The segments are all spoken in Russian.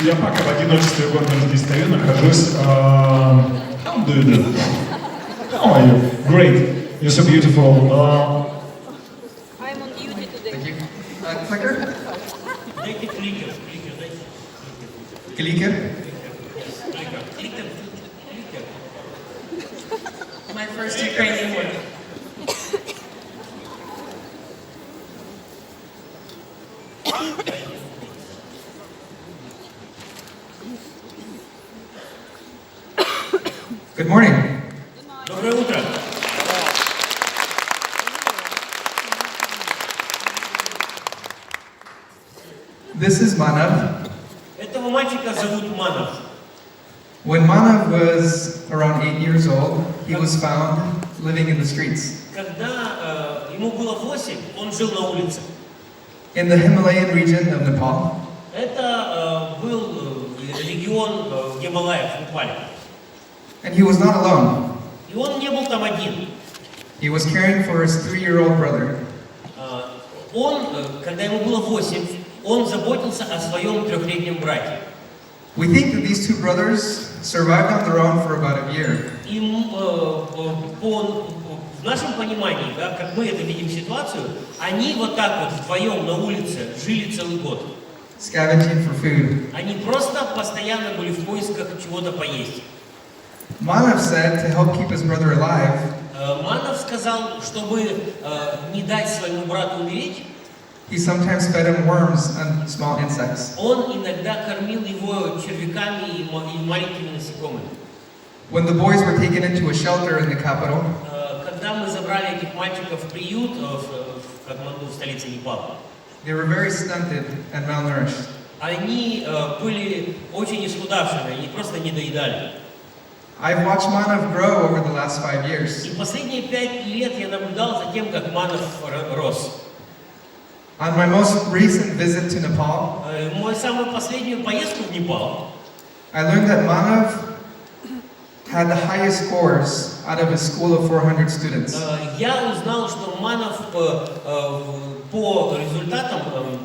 Я пока в одиночестве в городе здесь стою, нахожусь. How do you do? How are you? Great. You're so beautiful. I'm on duty today. Thank you. Clicker? Дайте кликер. Clicker? Кликер. My first Ukrainian word. Good morning. Доброе утро. This is Manav. Этого мальчика зовут Манов. When Manav was around 8 years old, he was found living in the streets. Когда ему было 8, он жил на улице. In the Himalayan region of Nepal, Это был регион Гималаев, в Непале. and he was not alone. И он не был там один. He was caring for his 3-year-old brother. Он, когда ему было 8, он заботился о своем 3-летнем брате. We think that these two brothers survived on their own for about a year. И в нашем понимании, да, как мы это видим ситуацию, они вот так вот вдвоем на улице жили целый год. Scavenging for food. Они просто постоянно были в поисках чего-то поесть. Manav said to help keep his brother alive, Манов сказал, чтобы не дать своему брату умереть, he sometimes fed him worms and small insects. он иногда кормил его червяками и маленькими насекомыми. When the boys were taken into a shelter in the capital, Когда мы забрали этих мальчиков в приют в Катманду, в столице Непала, they were very stunted and malnourished. они были очень исхудавшими, они просто не доедали. I've watched Manav grow over the last 5 years. И последние 5 лет я наблюдал за тем, как Манов рос. On my most recent visit to Nepal, Мою самую последнюю поездку в Непал, I learned that Manav had the highest scores out of his school of 400 students. я узнал, что Манов по результатам,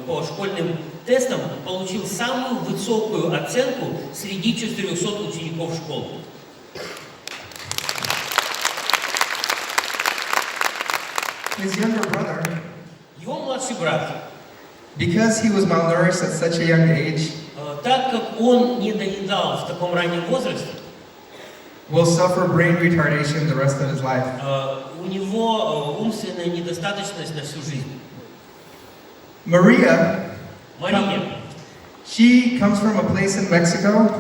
по школьным тестам получил самую высокую оценку среди 400 учеников школы. His younger brother, Его младший брат, because he was malnourished at such a young age, так как он не доедал в таком раннем возрасте, will suffer brain retardation the rest of his life. у него умственная недостаточность на всю жизнь. Maria, Мария, she comes from a place in Mexico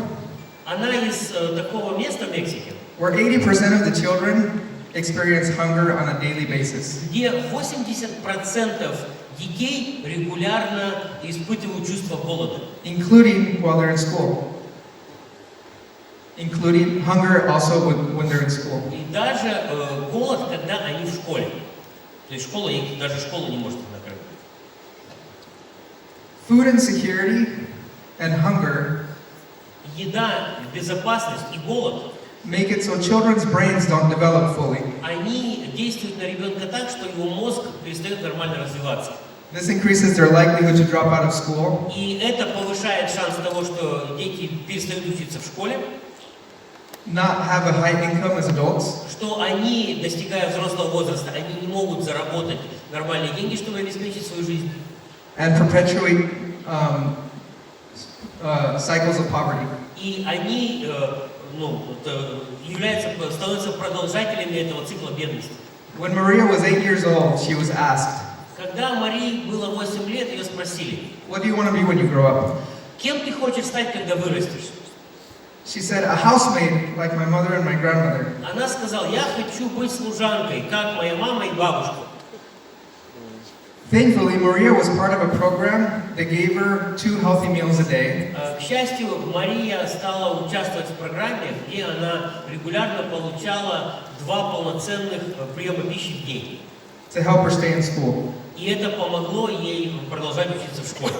она из такого места в Мексике, where 80% of the children experience hunger on a daily basis. где 80% детей регулярно испытывают чувство голода. Including while they're in school. Including hunger also when they're in school. И даже голод, когда они в школе. То есть даже школа не может их накрыть. Food insecurity and hunger Еда, безопасность и голод, make it so children's brains don't develop fully. они действуют на ребенка так, что его мозг перестает нормально развиваться. This increases their likelihood to drop out of school, И это повышает шанс того, что дети перестают учиться в школе, not have a high income as adults, что они, достигая взрослого возраста, они не могут заработать нормальные деньги, чтобы обеспечить свою жизнь. and perpetuate cycles of poverty. И они становятся продолжателями этого цикла бедности. When Maria was 8 years old, she was asked, Когда Марии было 8 лет, ее спросили, "What do you want to be when you grow up?" кем ты хочешь стать, когда вырастешь? She said, "A housemaid like my mother and my grandmother." Она сказала, я хочу быть служанкой, как моя мама и бабушка. Thankfully, Maria was part of a program that gave her 2 healthy meals a day. К счастью, Мария стала участвовать в программе, где она регулярно получала 2 полноценных приема пищи в день. To help her stay in school. И это помогло ей продолжать учиться в школе.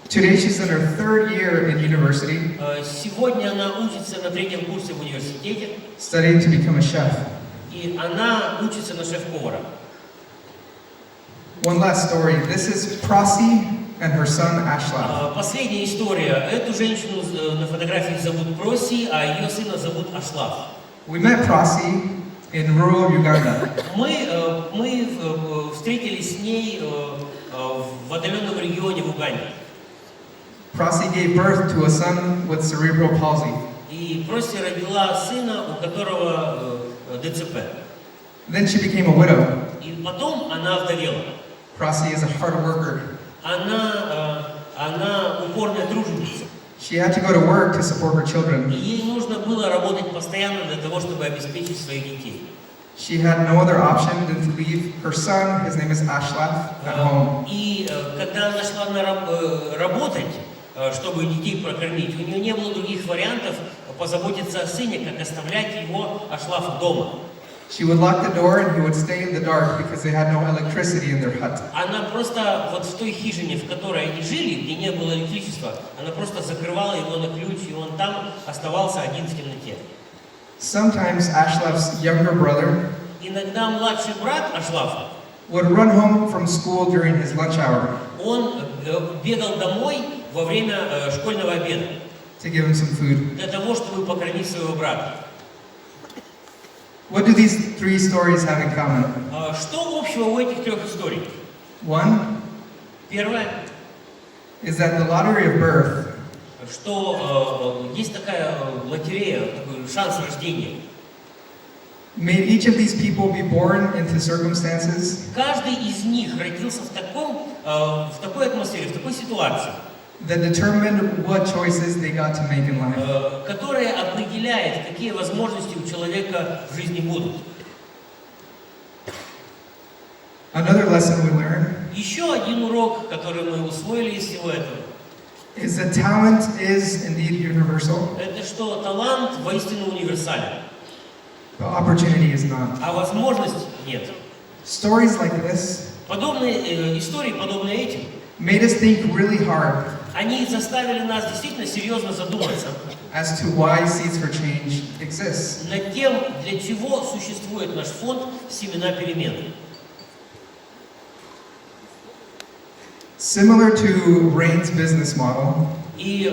Today she's in her 3rd year in university, Сегодня она учится на 3-м курсе в университете, studying to become a chef. и она учится на шеф-повара. One last story. This is Prasi and her son Ashlaf. Последняя история. Эту женщину на фотографии зовут Проси, а ее сына зовут Ашлаф. We met Prosi in rural Uganda. Мы встретились с ней в отдаленном регионе в Уганде. Prosi gave birth to a son with cerebral palsy. И Проси родила сына, у которого ДЦП. Then she became a widow. И потом она вдовела. Prosi is a hard worker. Она упорная труженица. She had to go to work to support her children. И ей нужно было работать постоянно для того, чтобы обеспечить своих детей. She had no other option than to leave her son, his name is Ashlaf, at home. И когда она шла работать, чтобы детей прокормить, у нее не было других вариантов позаботиться о сыне, как оставлять его Ашлаф дома. She would lock the door and he would stay in the dark because they had no electricity in their hut. Она просто вот в той хижине, в которой они жили, где не было электричества, она просто закрывала его на ключ, и он там оставался один в темноте. Sometimes Ashlaf's younger brother Иногда младший брат Ашлафа, would run home from school during his lunch hour он бегал домой во время школьного обеда to give him some food. для того, чтобы покормить своего брата. What do these three stories have in common? Что общего у этих трех историй? One Первое, is that the lottery of birth что есть такая лотерея, такой шанс рождения. made each of these people be born into circumstances Каждый из них родился в такой атмосфере, в такой ситуации, that determined what choices they got to make in life. которая определяет, какие возможности у человека в жизни будут. Another lesson we learn Еще один урок, который мы усвоили из всего этого, is that talent is indeed universal, это что талант воистину универсален, but opportunity is not. а возможность нет. Stories like this Подобные истории, подобные этим, made us think really hard они заставили нас действительно серьезно задуматься as to why Seeds for Change exists. над тем, для чего существует наш фонд «Семена перемен». Similar to Rain's business model, И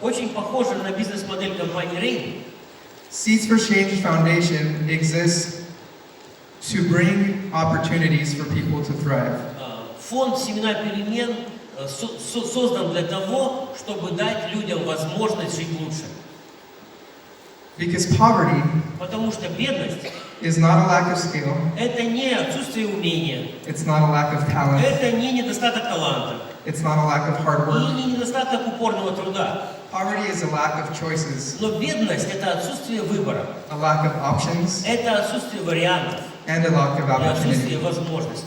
очень похоже на бизнес-модель компании Rain. Seeds for Change Foundation exists to bring opportunities for people to thrive. Фонд «Семена перемен» создан для того, чтобы дать людям возможность жить лучше. Because poverty Потому что бедность is not a lack of skill, – это не отсутствие умения, it's not a lack of talent, это не недостаток таланта it's not a lack of hard и work. не недостаток упорного труда. Poverty is a lack of choices, Но бедность – это отсутствие выбора, a lack of options, это отсутствие вариантов and a lack of и отсутствие opportunity. возможностей.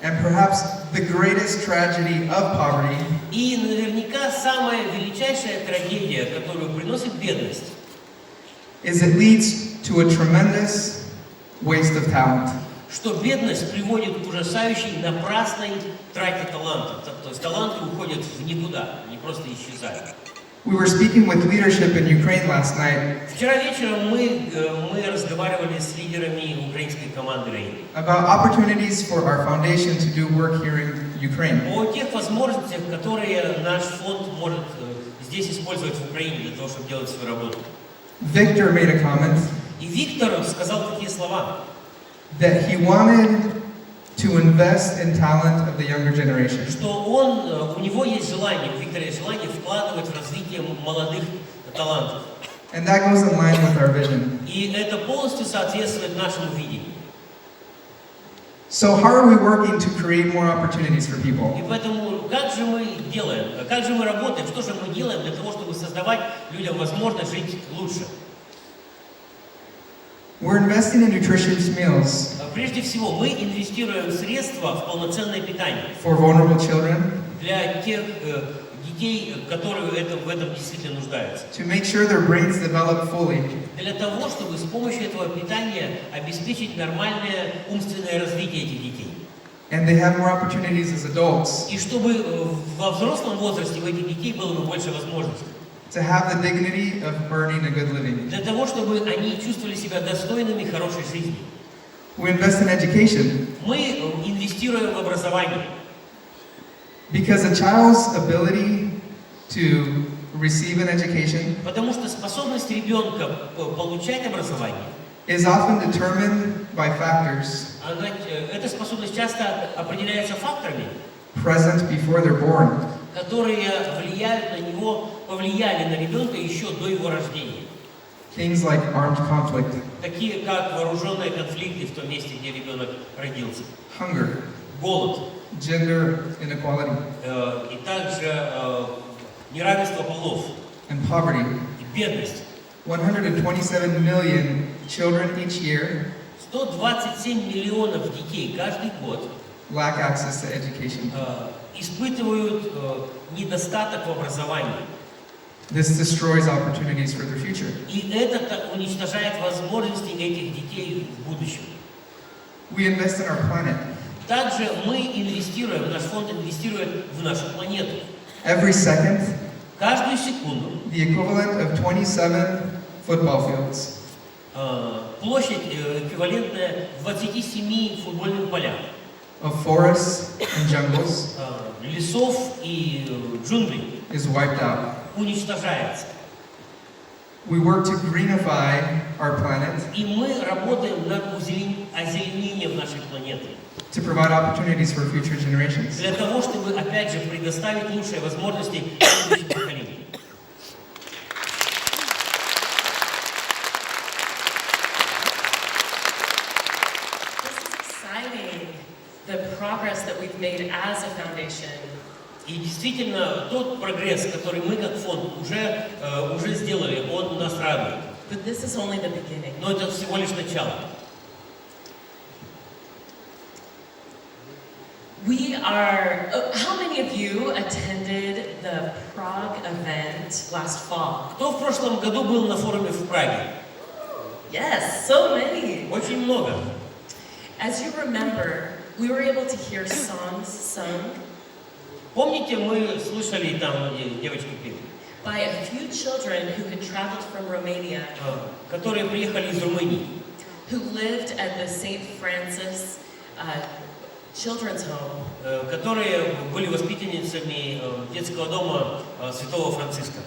And perhaps the greatest tragedy of poverty И наверняка самая величайшая трагедия, которую приносит бедность, is it leads to a tremendous waste of talent. что бедность приводит к ужасающей напрасной трате таланта. То есть таланты уходят в никуда, они просто исчезают. We were speaking with leadership in Ukraine last night Вчера вечером мы разговаривали с лидерами украинской команды Rain about opportunities for our foundation to do work here in Ukraine. о тех возможностях, которые наш фонд может здесь использовать в Украине для того, чтобы делать свою работу. Victor made a comment И Виктор сказал такие слова, that he wanted to invest in talent of the younger generation. что у него есть желание, у Виктора есть желание вкладывать в развитие молодых талантов. And that goes in line with our vision. И это полностью соответствует нашему видению. So how are we working to create more opportunities for people? И поэтому как же мы делаем, как же мы работаем, что же мы делаем для того, чтобы создавать людям возможность жить лучше? We're investing in nutritious meals Прежде всего, мы инвестируем средства в полноценное питание for vulnerable children для тех детей, которые в этом действительно нуждаются. to make sure their brains develop fully. Для того, чтобы с помощью этого питания обеспечить нормальное умственное развитие этих детей. And they have more opportunities as adults И чтобы во взрослом возрасте у этих детей было бы больше возможностей. to have the dignity of earning a good living. Для того, чтобы они чувствовали себя достойными хорошей жизни. We invest in education Мы инвестируем в образование. Because a child's ability to receive an education Потому что способность ребенка получать образование, is often determined by factors эта способность часто определяется факторами, present before they're born. которые влияют на него, повлияли на ребенка еще до его рождения. Things like armed conflict, Такие как вооруженные конфликты в том месте, где ребенок родился, hunger, голод, gender inequality, и также неравенство полов, and poverty. и бедность. 127 million children each year 127 миллионов детей каждый год lack access to education. испытывают недостаток в образовании. This destroys opportunities for their future. И это уничтожает возможности этих детей в будущем. We invest in our planet. Также мы инвестируем, наш фонд инвестирует в нашу планету. Every second, Каждую секунду the equivalent of 27 football fields. Площадь эквивалентная 27 футбольным полям, Of forests and jungles лесов и джунглей is wiped out. уничтожается. We work to greenify our planet И мы работаем над озеленением нашей планеты. to provide opportunities for future generations. Для того, чтобы, опять же, предоставить лучшие возможности будущим поколениям. This is exciting, the progress that we've made as a foundation. И действительно, тот прогресс, который мы как фонд уже сделали, он нас радует. But this is only the beginning. Но это всего лишь начало. How many of you attended the Prague event last fall? Кто в прошлом году был на форуме в Праге? Yes, so many. Очень много. As you remember, we were able to hear songs sung Помните, мы слышали там, девочки пели, by a few children who had traveled from Romania, которые приехали из Румынии, who lived at the St. Francis Children's Home. Которые были воспитанницами детского дома Святого Франциска.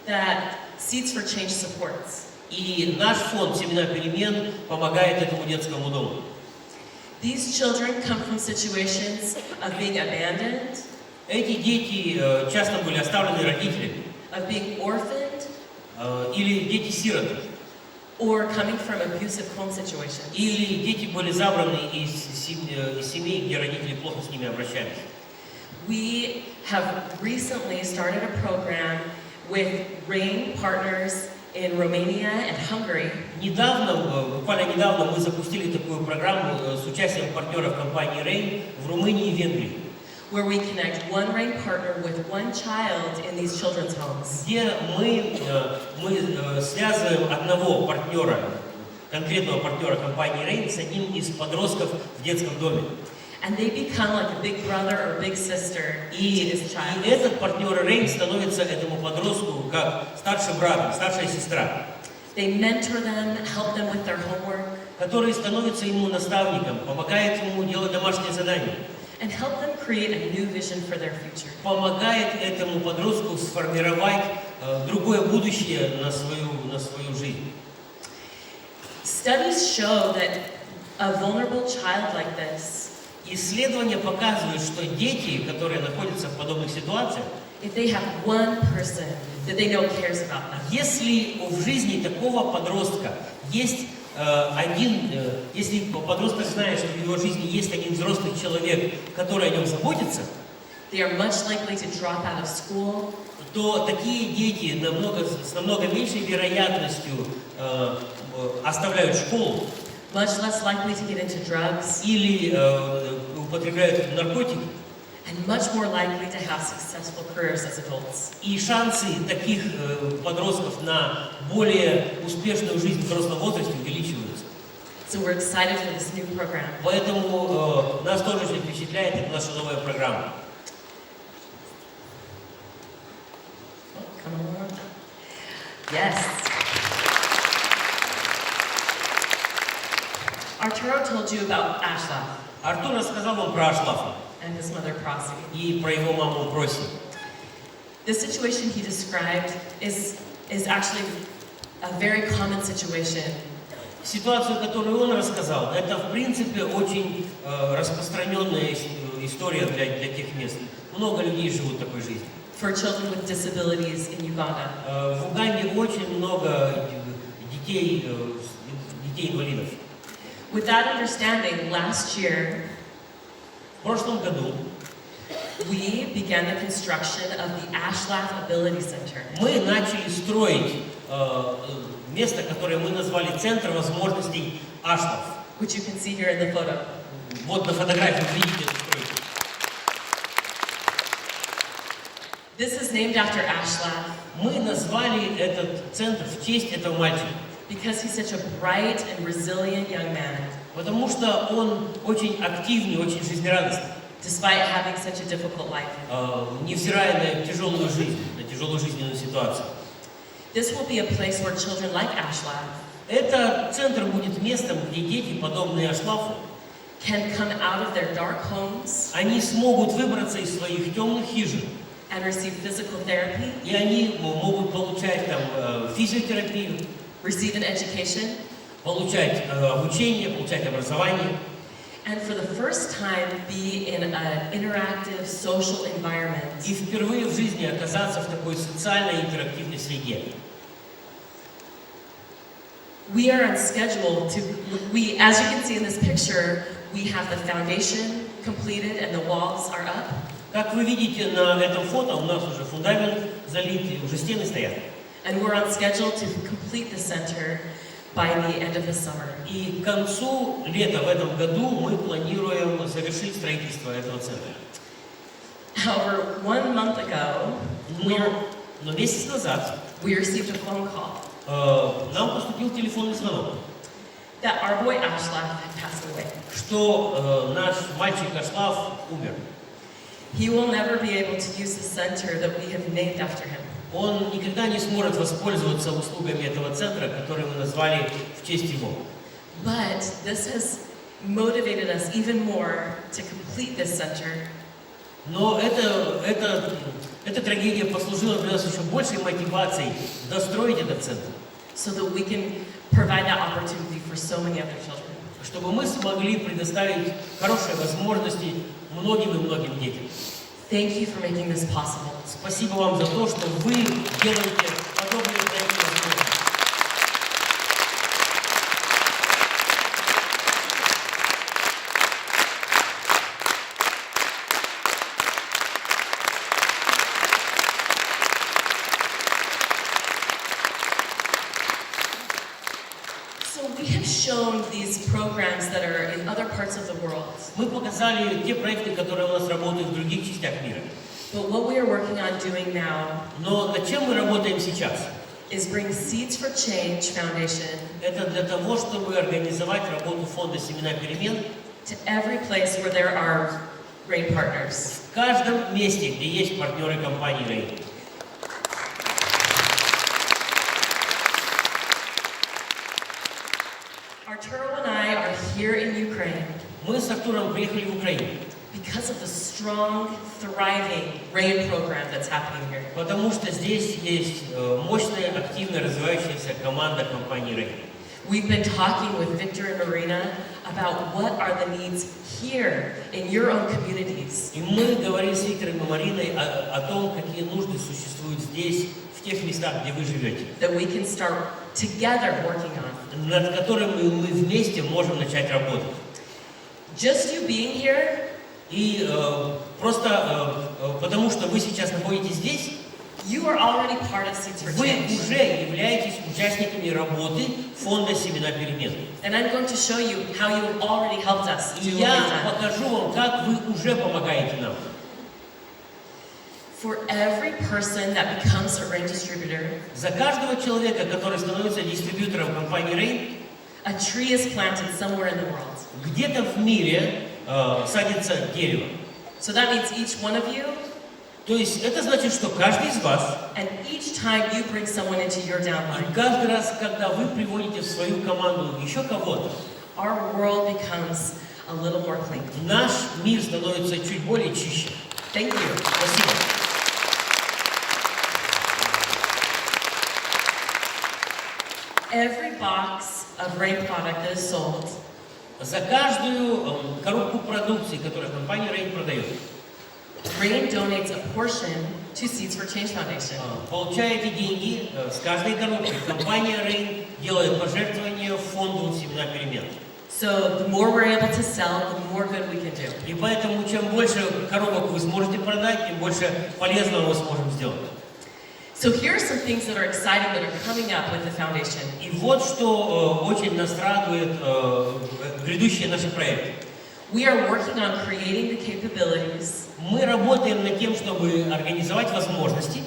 That Seeds for Change supports. И наш фонд «Семена, перемен» помогает этому детскому дому. These children come from situations of being abandoned, Эти дети часто были оставлены родителями, of being orphaned, или дети-сироты, or coming from abusive home situations. или дети были забраны из семей, где родители плохо с ними обращались. We have recently started a program with RAIN partners in Romania and Hungary, Буквально недавно мы запустили такую программу с участием партнеров компании RAIN в Румынии и Венгрии, where we connect one RAIN partner with one child in these children's homes. где мы связываем одного партнера, конкретного партнера компании RAIN с одним из подростков в детском доме. And they become like a big brother or big sister to И this child. этот партнер RAIN становится этому подростку как старший брат, старшая сестра, They mentor them, help them with their homework, который становится ему наставником, помогает ему делать домашние задания, and help them create a new vision for their future. помогает этому подростку сформировать другое будущее на свою жизнь. Studies show that a vulnerable child like this, Исследования показывают, что дети, которые находятся в подобных ситуациях, if they have one person that they know cares about them, если в жизни такого подростка есть если подросток знает, что в его жизни есть один взрослый человек, который о нем заботится, they are much likely to drop out of school, то такие дети с намного меньшей вероятностью оставляют школу much less likely to get into drugs, или употребляют наркотики. and much more likely to have successful careers as adults. И шансы таких подростков на более успешную жизнь в взрослом возрасте увеличиваются. So we're excited for this new program. Поэтому нас тоже очень впечатляет эта наша новая программа. Come on. Yes. Arturo told you about Ashlaf. Артур рассказал вам про Ашлафа. and his mother Prosi. и про его маму Проси. The situation he described is actually a very common situation. Ситуацию, которую он рассказал, это в принципе очень распространенная история для тех мест. Много людей живут такой жизнью. For children with disabilities in Uganda. В Уганде очень много детей-инвалидов. With that understanding, last year, В прошлом году we began the construction of the Ashlaf Ability Center. мы начали строить место, которое мы назвали Центр возможностей Ашлов. Which you can see here in the photo. Вот на фотографии вы видите эту стройку. This is named after Ashlaf Мы назвали этот центр в честь этого мальчика, because he's such a bright and resilient young man, потому что он очень активный, очень жизнерадостный, despite having such a difficult life. невзирая на тяжелую жизнь, на тяжелую жизненную ситуацию. This will be a place where children like Ashlaf Этот центр будет местом, где дети, подобные Ашлафу, can come out of their dark homes они смогут выбраться из своих темных хижин, and receive physical therapy, и они могут получать там физиотерапию, receive an education, получать обучение, получать образование. and for the first time be in an interactive social environment. И впервые в жизни оказаться в такой социальной интерактивной среде. We are on schedule to, as you can see in this picture, we have the foundation completed and the walls are up. Как вы видите на этом фото, у нас уже фундамент залит, и уже стены стоят. And we're on schedule to complete the center by the end of the summer. И к концу лета в этом году мы планируем завершить строительство этого центра. However, 1 month ago, Но месяц назад we received a phone call нам поступил телефонный звонок, that our boy Ashlaf had passed away. что наш мальчик Ашлав умер. He will never be able to use the center that we have named after him. Он никогда не сможет воспользоваться услугами этого центра, который мы назвали в честь его. But this has motivated us even more to complete this center. Но эта трагедия послужила для нас еще большей мотивацией достроить этот центр, So that we can provide that opportunity for so many other children. чтобы мы смогли предоставить хорошие возможности многим и многим детям. Thank you for making this possible. Спасибо вам за то, что вы делаете подобные проекты возможными. So we have shown these programs that are in other parts of the world. Мы показали те проекты, которые у нас работают в других частях мира. But what we are working on doing now Но над чем мы работаем сейчас? is bring Seeds for Change Foundation Это для того, чтобы организовать работу фонда «Семена, перемен» to every place where there are RAIN partners. в каждом месте, где есть партнеры компании VII. Arturo and I are here in Ukraine Мы с Артуром приехали в Украину, because of the strong, thriving RAIN program that's happening here. потому что здесь есть мощная, активная, развивающаяся команда компании VII. We've been talking with Victor and Marina about what are the needs here in your own communities. И мы говорили с Виктором и Мариной о том, какие нужды существуют здесь, в тех местах, где вы живете, That we can start together working on. над которыми мы вместе можем начать работать. Just you being here, И просто потому, что вы сейчас находитесь здесь, you are already part of Seeds for вы Change. уже являетесь участниками работы фонда «Семена, перемен». And I'm going to show you how you have already helped us И do what я we've done. покажу вам, как вы уже помогаете нам. For every person that becomes a RAIN distributor, За каждого человека, который становится дистрибьютором компании VII, a tree is planted somewhere in the world. где-то в мире садится дерево. So that means each one of you, То есть это значит, что каждый из вас, and each time you bring someone into your и downline, каждый раз, когда вы приводите в свою команду еще кого-то, our world becomes a little more clean. Наш мир становится чуть более чище. Thank you. Спасибо. Every box of Rain product that is sold, За каждую коробку продукции, которую компания Rain продает, Rain donates a portion to Seeds for Change Foundation. получаете деньги с каждой коробки. Компания Rain делает пожертвования фонду «Семена, перемен». So the more we're able to sell, the more good we can do. И поэтому, чем больше коробок вы сможете продать, тем больше полезного мы сможем сделать. So here are some things that are exciting that are coming up with the foundation. И вот что очень нас радует грядущие наши проекты. We are working on creating the capabilities Мы работаем над тем, чтобы организовать возможности,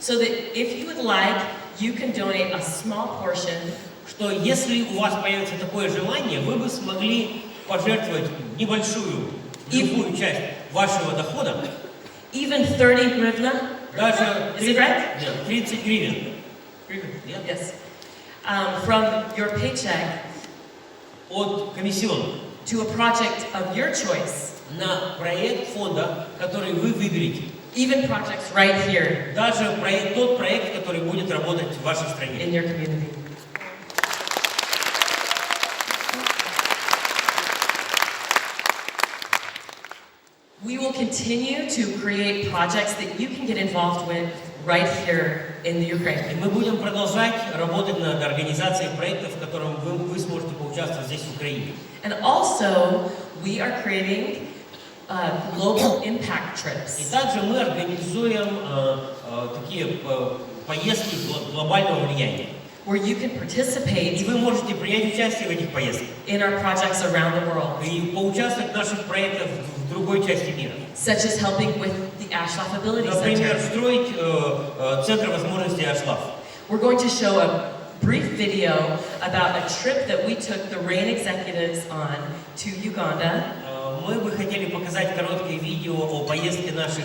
so that if you would like, you can donate a small portion, что если у вас появится такое желание, вы бы смогли пожертвовать небольшую, любую часть вашего дохода, even 30 hryvnia. даже Is it right? 30 гривен. Нет? Yes. From your paycheck От комиссионных to a project of your choice. на проект фонда, который вы выберете. Even projects right here Даже тот проект, который будет работать в вашей стране. in your community. We will continue to create projects that you can get involved with right here in the И Ukraine. мы будем продолжать работать над организацией проектов, в котором вы сможете поучаствовать здесь, в Украине. And also, we are creating global impact И trips. также мы организуем такие поездки глобального влияния. Where you can И participate вы можете принять участие в этих поездках in our projects around the world, и поучаствовать в наших проектах в другой части мира. such as helping with the Ashlaf Ability Например, Center. строить центр возможностей Ашлаф. We're going to show a brief video about a trip that we took the RAIN executives on to Uganda. Мы бы хотели показать короткое видео о поездке наших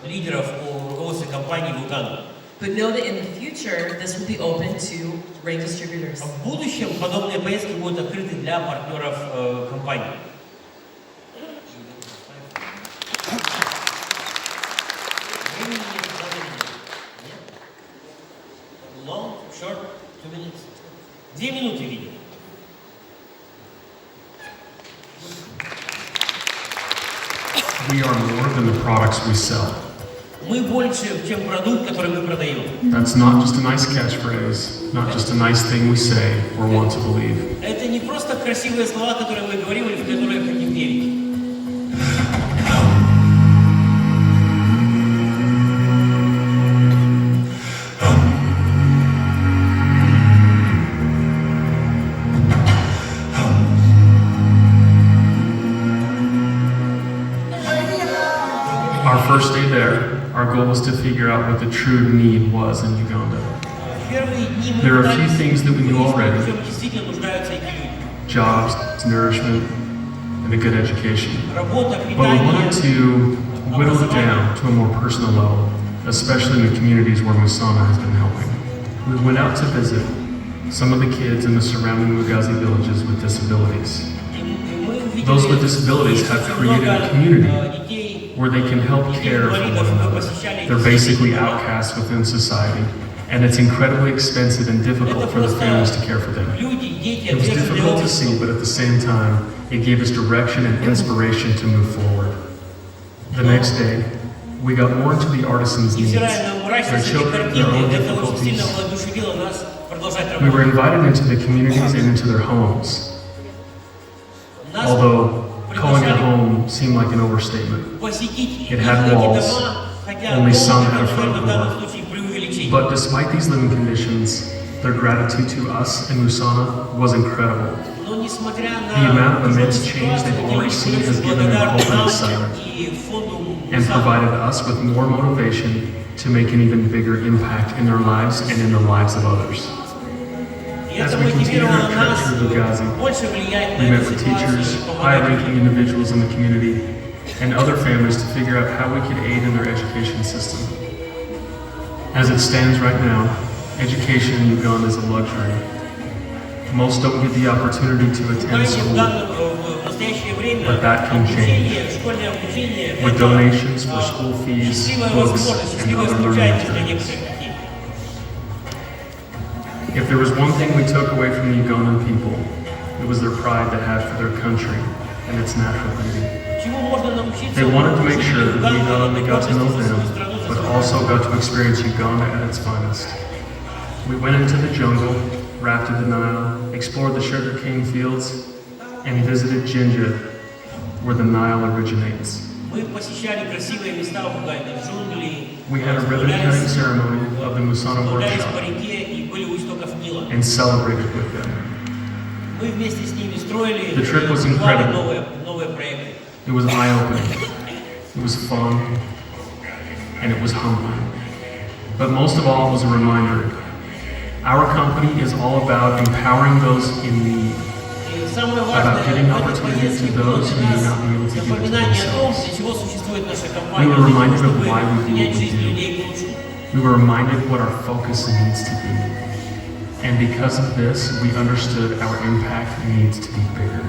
лидеров о руководстве компании в Уганду. But know that in the future, this will be open to RAIN distributors. В будущем подобные поездки будут открыты для партнеров компании. Long, short, 2 minutes. 2 минуты видео. We are more than the products we sell. Мы больше, чем продукт, который мы продаем. That's not just a nice catchphrase, not just a nice thing we say or want to believe. Это не просто красивые слова, которые мы говорим или в которые хотим верить. Our first day there, our goal was to figure out what the true need was in Uganda. В первые дни мы There are a few пытались things that we knew already. в чем действительно нуждаются эти люди. Jobs, nourishment, and a good education. Работа, But we питание, wanted to whittle it down to a more personal level, especially in the communities where Musana has been helping. We went out to visit some of the kids in the surrounding Mugazi villages with disabilities. и мы увидели Those with disabilities have created a community детей, where they can help care for one another. They're basically outcasts within society, and it's incredibly expensive and difficult for the families to care for them. люди, дети, It was ответственные difficult to общества. see, but at the same time, it gave us direction and inspiration to move forward. The next day, we got more into the artisans' needs, Невзирая на their мрачность этой children, their картины, own это очень сильно difficulties. воодушевило нас продолжать We were работать. invited into the communities and into their homes, Нас although calling it приглашали home seemed like an overstatement. посетить It had их walls. дома, хотя Only дом, some had a наверное, front в данном door. случае преувеличение. But despite these living conditions, their gratitude to us in Musana was incredible. Но несмотря The на amount of immense ситуацию, change they've эти already люди seen были has given them благодарны hope and нам excitement, и фонду and «Мусана». provided us with more motivation to make an even bigger impact in their lives and in the lives of others. И As это we continued мотивировало our trip нас through Benghazi, больше влиять на we met эту with ситуацию teachers, и помогать high-ranking людям. individuals in the community, and other families to figure out how we could aid in their education system. As it stands right now, education in Uganda is a luxury. Most don't get the opportunity to attend Украине school в настоящее время But that can обучение, школьное обучение with это donations for school fees, счастливая books, возможность, and счастливая other learning случайность для materials. некоторых детей. If there was one thing we took away from the Ugandan people, it was their pride they had for their country and its natural beauty. Чему можно научиться? They wanted to make sure that we Уганды not only это got to know гордость за them, свою страну, за but свой also народ. got to experience Uganda at its finest. We went into the jungle, rafted the Nile, explored the sugarcane fields, and visited Jinja, where the Nile originates. Мы посещали красивые места в Уганде, джунгли, We had a ribbon-cutting ceremony of the Musana сплавлялись по workshop реке и были у истоков Нила. and celebrated with them. Мы вместе с ними строили The trip was развивали incredible. новые проекты. It was eye-opening, it was fun, and it was humbling. But most of all, it was a reminder. Our company is all about empowering those in need, И самое about giving важное в этой opportunity поездке to было those для who may нас not be able to give it to напоминание о том, themselves. для чего существует наша We компания, were reminded of чтобы why we do менять what we жизнь do. людей к лучшему. We were reminded what our focus needs to be. And because of this, we understood our impact needs to be bigger.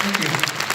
Thank you.